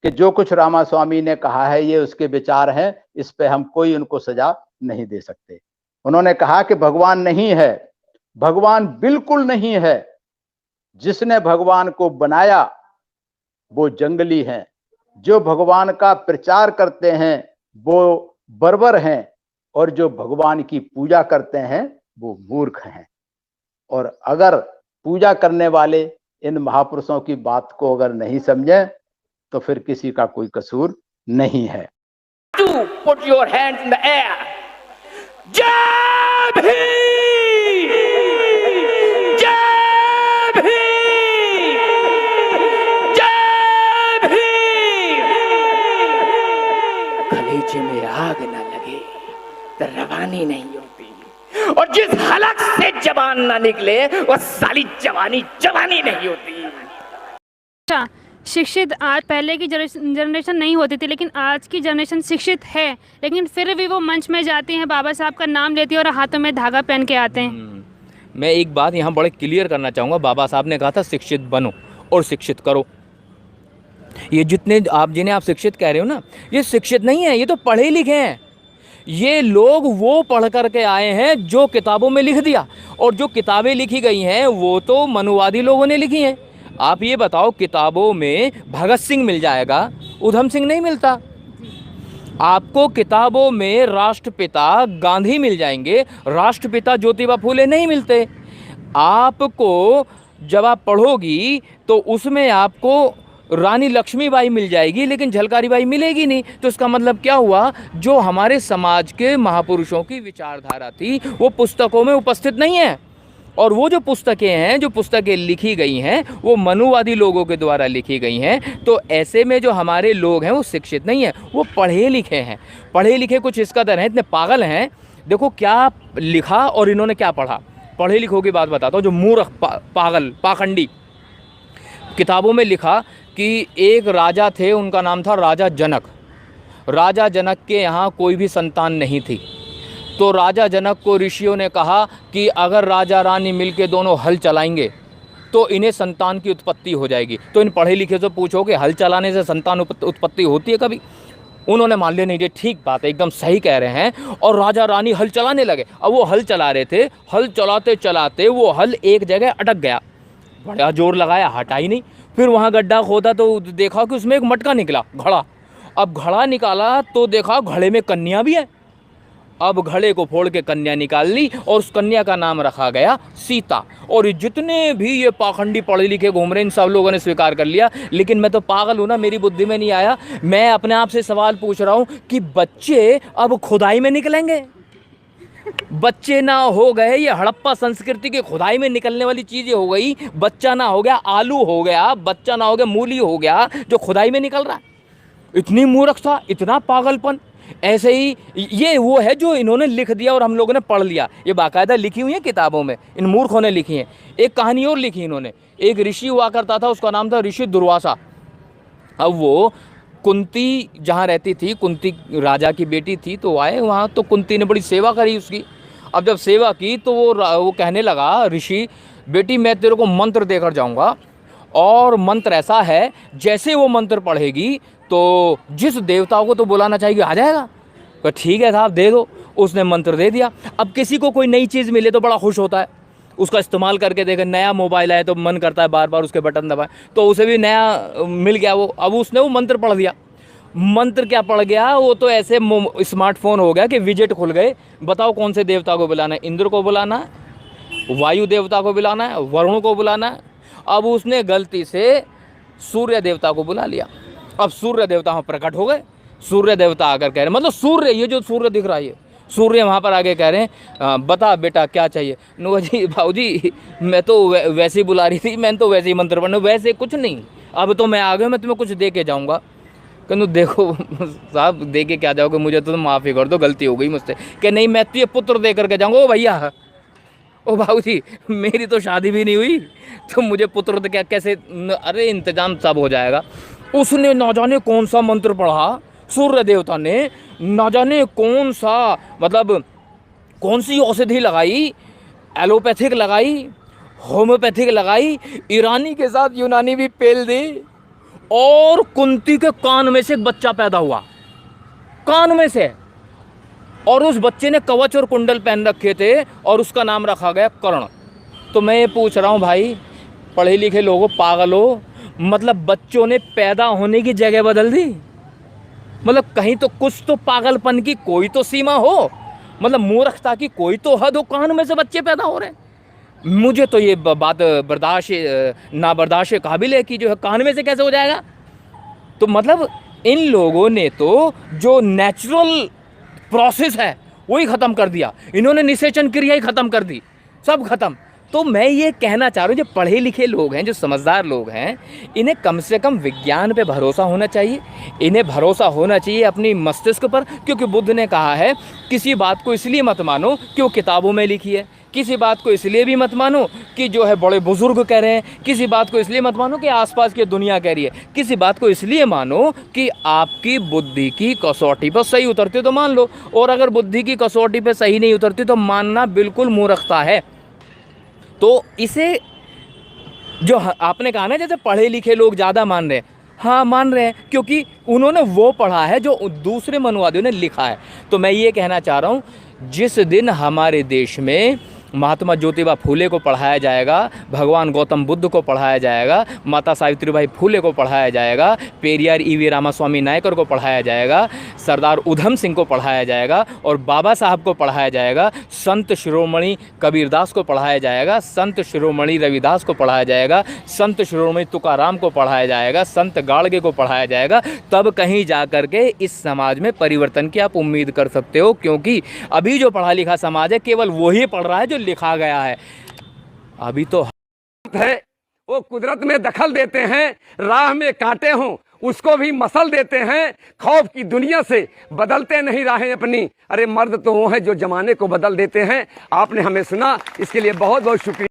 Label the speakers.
Speaker 1: कि जो कुछ रामास्वामी ने कहा है ये उसके विचार हैं, इस पे हम कोई उनको सजा नहीं दे सकते। उन्होंने कहा कि भगवान नहीं है, भगवान बिल्कुल नहीं है, जिसने भगवान को बनाया वो जंगली हैं, जो भगवान का प्रचार करते हैं वो बर्बर हैं, और जो भगवान की पूजा करते हैं वो मूर्ख हैं। और अगर पूजा करने वाले इन महापुरुषों की बात को अगर नहीं समझे तो फिर किसी का कोई कसूर नहीं है।
Speaker 2: Put your hands in the air. जय भीम, जय भीम, जय भीम। कलेजे में आग न लगे तो रवानी नहीं होती, और जिस हलक से जबान ना निकले वो साली जवानी नहीं होती।
Speaker 3: अच्छा, शिक्षित आज पहले की जनरेशन नहीं होती थी, लेकिन आज की जनरेशन शिक्षित है, लेकिन फिर भी वो मंच में जाती हैं, बाबा साहब का नाम लेती है और हाथों में धागा पहन के आते हैं।
Speaker 4: मैं एक बात यहाँ बड़े क्लियर करना चाहूँगा। बाबा साहब ने कहा था शिक्षित बनो और शिक्षित करो। ये जितने जिन्हें आप शिक्षित कह रहे हो ना, ये शिक्षित नहीं है, ये तो पढ़े लिखे हैं। ये लोग वो पढ़ करके आए हैं जो किताबों में लिख दिया, और जो किताबें लिखी गई हैं वो तो मनुवादी लोगों ने लिखी हैं। आप ये बताओ, किताबों में भगत सिंह मिल जाएगा, उधम सिंह नहीं मिलता। आपको किताबों में राष्ट्रपिता गांधी मिल जाएंगे, राष्ट्रपिता ज्योतिबा फूले नहीं मिलते। आपको जब आप पढ़ोगी तो उसमें आपको रानी लक्ष्मीबाई मिल जाएगी, लेकिन झलकारी बाई मिलेगी नहीं। तो इसका मतलब क्या हुआ, जो हमारे समाज के महापुरुषों की विचारधारा थी वो पुस्तकों में उपस्थित नहीं है। और वो जो पुस्तकें हैं, जो पुस्तकें लिखी गई हैं, वो मनुवादी लोगों के द्वारा लिखी गई हैं। तो ऐसे में जो हमारे लोग हैं वो शिक्षित नहीं है, वो पढ़े लिखे हैं। पढ़े लिखे कुछ इस कदर हैं, इतने पागल हैं। देखो क्या लिखा और इन्होंने क्या पढ़ा। पढ़े लिखों की बात बताता हूँ। जो मूर्ख पागल पाखंडी, किताबों में लिखा कि एक राजा थे, उनका नाम था राजा जनक। राजा जनक के यहाँ कोई भी संतान नहीं थी, तो राजा जनक को ऋषियों ने कहा कि अगर राजा रानी मिलके दोनों हल चलाएंगे तो इन्हें संतान की उत्पत्ति हो जाएगी। तो इन पढ़े लिखे से पूछो कि हल चलाने से संतान उत्पत्ति होती है कभी? उन्होंने मान लिया नहीं, ये ठीक बात है, एकदम सही कह रहे हैं। और राजा रानी हल चलाने लगे। अब वो हल चला रहे थे, हल चलाते चलाते वो हल एक जगह अटक गया। बड़ा जोर लगाया, हटा ही नहीं। फिर वहाँ गड्ढा खोदा तो देखा कि उसमें एक मटका निकला, घड़ा। अब घड़ा निकाला तो देखा घड़े में कन्या भी है। अब घड़े को फोड़ के कन्या निकाल ली और उस कन्या का नाम रखा गया सीता। और जितने भी ये पाखंडी पढ़े लिखे घूम रहे हैं, इन सब लोगों ने स्वीकार कर लिया। लेकिन मैं तो पागल हूँ ना, मेरी बुद्धि में नहीं आया। मैं अपने आप से सवाल पूछ रहा हूँ कि बच्चे अब खुदाई में निकलेंगे? बच्चे ना हो गए, ये हड़प्पा संस्कृति की खुदाई में निकलने वाली चीजें हो गई। बच्चा ना हो गया आलू हो गया, बच्चा ना हो गया मूली हो गया, जो खुदाई में निकल रहा है। इतनी मूर्खता, इतना पागलपन। ऐसे ही ये वो है जो इन्होंने लिख दिया और हम लोगों ने पढ़ लिया। ये बाकायदा लिखी हुई है किताबों में, इन मूर्खों ने लिखी है। एक कहानी और लिखी इन्होंने। एक ऋषि हुआ करता था, उसका नाम था ऋषि दुर्वासा। अब वो कुंती जहाँ रहती थी, कुंती राजा की बेटी थी, तो आए वहाँ, तो कुंती ने बड़ी सेवा करी उसकी। अब जब सेवा की तो वो कहने लगा, ऋषि बेटी मैं तेरे को मंत्र देकर जाऊँगा, और मंत्र ऐसा है जैसे वो मंत्र पढ़ेगी तो जिस देवताओं को तो बुलाना चाहिए आ जाएगा। तो ठीक है साहब, दे दो। उसने मंत्र दे दिया। अब किसी को कोई नई चीज़ मिले तो बड़ा खुश होता है, उसका इस्तेमाल करके देखे। नया मोबाइल आए तो मन करता है बार बार उसके बटन दबाए, तो उसे भी नया मिल गया वो। अब उसने वो मंत्र पढ़ दिया। मंत्र क्या पढ़ गया, वो तो ऐसे स्मार्टफोन हो गया कि विजेट खुल गए। बताओ कौन से देवता को बुलाना है? इंद्र को बुलाना है, वायु देवता को बुलाना है, वरुण को बुलाना है। अब उसने गलती से सूर्य देवता को बुला लिया। अब सूर्य देवता वहाँ प्रकट हो गए। सूर्य देवता आकर कह रहे, मतलब सूर्य, ये जो सूर्य दिख रहा है, सूर्य वहाँ पर आगे कह रहे हैं बता बेटा क्या चाहिए। नो जी भाऊजी मैं तो वैसे ही बुला रही थी, मैंने तो वैसे ही मंत्र पढ़ना, वैसे कुछ नहीं। अब तो मैं आ गया, मैं तुम्हें कुछ दे के जाऊँगा। कहूँ देखो साहब दे के क्या जाओगे, मुझे तो माफ़ी कर दो, गलती हो गई मुझसे। कि नहीं मैं तो ये पुत्र दे करके जाऊँगा। ओ भैया, ओ भाऊजी मेरी तो शादी भी नहीं हुई, तो मुझे पुत्र तो क्या कैसे? अरे इंतजाम सब हो जाएगा। उसने ना जाने कौन सा मंत्र पढ़ा, सूर्य देवता ने ना जाने कौन सा, मतलब कौन सी औषधि लगाई, एलोपैथिक लगाई, होम्योपैथिक लगाई, ईरानी के साथ यूनानी भी पेल दी। और कुंती के कान में से एक बच्चा पैदा हुआ, कान में से, और उस बच्चे ने कवच और कुंडल पहन रखे थे और उसका नाम रखा गया कर्ण। तो मैं ये पूछ रहा हूँ भाई, पढ़े लिखे लोगों, पागल हो, मतलब बच्चों ने पैदा होने की जगह बदल दी। मतलब कहीं तो कुछ तो पागलपन की कोई तो सीमा हो, मतलब मूर्खता की कोई तो हद हो, कान में से बच्चे पैदा हो रहे हैं। मुझे तो ये बात बर्दाश्त ना बर्दाश्त काबिल है कि जो है कान में से कैसे हो जाएगा। तो मतलब इन लोगों ने तो जो नेचुरल प्रोसेस है वही ख़त्म कर दिया, इन्होंने निषेचन क्रिया ही ख़त्म कर दी, सब खत्म। तो मैं ये कहना चाह रहा हूँ, जो पढ़े लिखे लोग हैं, जो समझदार लोग हैं, इन्हें कम से कम विज्ञान पे भरोसा होना चाहिए, इन्हें भरोसा होना चाहिए अपनी मस्तिष्क पर, क्योंकि बुद्ध ने कहा है किसी बात को इसलिए मत मानो कि वो किताबों में लिखी है, किसी बात को इसलिए भी मत मानो कि जो है बड़े बुजुर्ग कह रहे हैं, किसी बात को इसलिए मत मानो कि आसपास की दुनिया कह रही है, किसी बात को इसलिए मानो कि आपकी बुद्धि की कसौटी पर सही उतरती तो मान लो, और अगर बुद्धि की कसौटी पर सही नहीं उतरती तो मानना बिल्कुल मूर्खता है। तो इसे जो आपने कहा ना, जैसे पढ़े लिखे लोग ज़्यादा मान रहे हैं, हाँ मान रहे हैं, क्योंकि उन्होंने वो पढ़ा है जो दूसरे मनुवादियों ने लिखा है। तो मैं ये कहना चाह रहा हूँ, जिस दिन हमारे देश में महात्मा ज्योतिबा फूले को पढ़ाया जाएगा, भगवान गौतम बुद्ध को पढ़ाया जाएगा, माता सावित्रीबाई फूले को पढ़ाया जाएगा, पेरियार ईवी रामास्वामी नायकर को पढ़ाया जाएगा, सरदार उधम सिंह को पढ़ाया जाएगा, और बाबा साहब को पढ़ाया जाएगा, संत शिरोमणि कबीरदास को पढ़ाया जाएगा, संत शिरोमणि रविदास को पढ़ाया जाएगा, संत शिरोमणि तुकाराम को पढ़ाया जाएगा, संत गाड़गे को पढ़ाया जाएगा, तब कहीं जा कर के इस समाज में परिवर्तन की आप उम्मीद कर सकते हो। क्योंकि अभी जो पढ़ा लिखा समाज है केवल वही पढ़ रहा है जो लिखा गया है। अभी तो
Speaker 5: है वो कुदरत में दखल देते हैं, राह में कांटे हों उसको भी मसल देते हैं, खौफ की दुनिया से बदलते नहीं राहें अपनी। अरे मर्द तो वो हैं जो जमाने को बदल देते हैं। आपने हमें सुना, इसके लिए बहुत बहुत शुक्रिया।